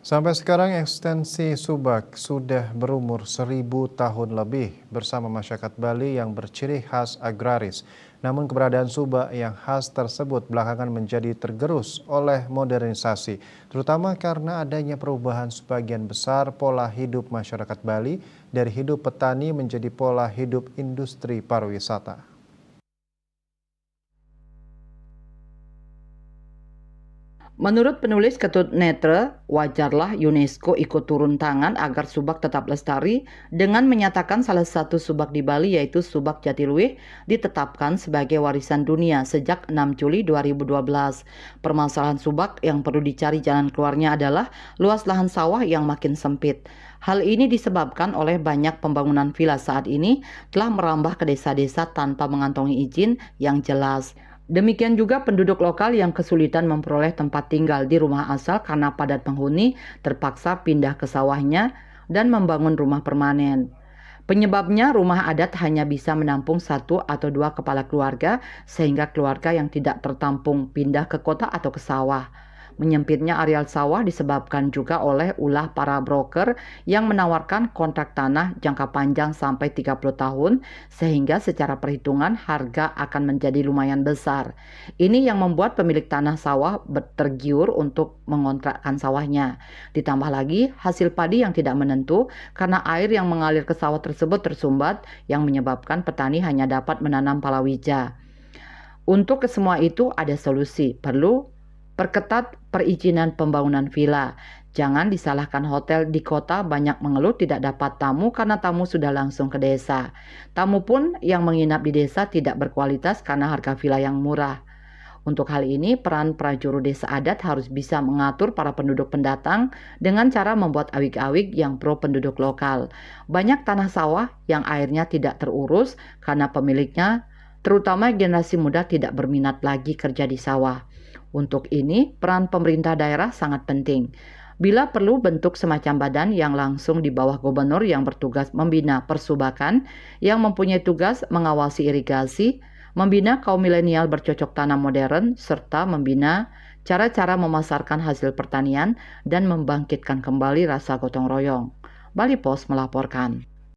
Sampai sekarang ekstensi Subak sudah berumur 1.000 tahun lebih bersama masyarakat Bali yang berciri khas agraris. Namun keberadaan Subak yang khas tersebut belakangan menjadi tergerus oleh modernisasi, terutama karena adanya perubahan sebagian besar pola hidup masyarakat Bali dari hidup petani menjadi pola hidup industri pariwisata. Menurut penulis Ketut Netre, wajarlah UNESCO ikut turun tangan agar Subak tetap lestari dengan menyatakan salah satu subak di Bali yaitu Subak Jatiluwih ditetapkan sebagai warisan dunia sejak 6 Juli 2012. Permasalahan Subak yang perlu dicari jalan keluarnya adalah luas lahan sawah yang makin sempit. Hal ini disebabkan oleh banyak pembangunan villa saat ini telah merambah ke desa-desa tanpa mengantongi izin yang jelas. Demikian juga penduduk lokal yang kesulitan memperoleh tempat tinggal di rumah asal karena padat penghuni terpaksa pindah ke sawahnya dan membangun rumah permanen. Penyebabnya rumah adat hanya bisa menampung satu atau dua kepala keluarga sehingga keluarga yang tidak tertampung pindah ke kota atau ke sawah. Menyempitnya areal sawah disebabkan juga oleh ulah para broker yang menawarkan kontrak tanah jangka panjang sampai 30 tahun sehingga secara perhitungan harga akan menjadi lumayan besar. Ini yang membuat pemilik tanah sawah tergiur untuk mengontrakkan sawahnya. Ditambah lagi hasil padi yang tidak menentu karena air yang mengalir ke sawah tersebut tersumbat yang menyebabkan petani hanya dapat menanam palawija. Untuk semua itu ada solusi, perlu perketat perizinan pembangunan villa. Jangan disalahkan hotel di kota banyak mengeluh tidak dapat tamu karena tamu sudah langsung ke desa. Tamu pun yang menginap di desa tidak berkualitas karena harga villa yang murah. Untuk hal ini, peran prajuru desa adat harus bisa mengatur para penduduk pendatang dengan cara membuat awik-awik yang pro penduduk lokal. Banyak tanah sawah yang airnya tidak terurus karena pemiliknya, terutama generasi muda, tidak berminat lagi kerja di sawah. Untuk ini, peran pemerintah daerah sangat penting. Bila perlu bentuk semacam badan yang langsung di bawah gubernur yang bertugas membina persubakan, yang mempunyai tugas mengawasi irigasi, membina kaum milenial bercocok tanam modern, serta membina cara-cara memasarkan hasil pertanian dan membangkitkan kembali rasa gotong royong. Bali Pos melaporkan.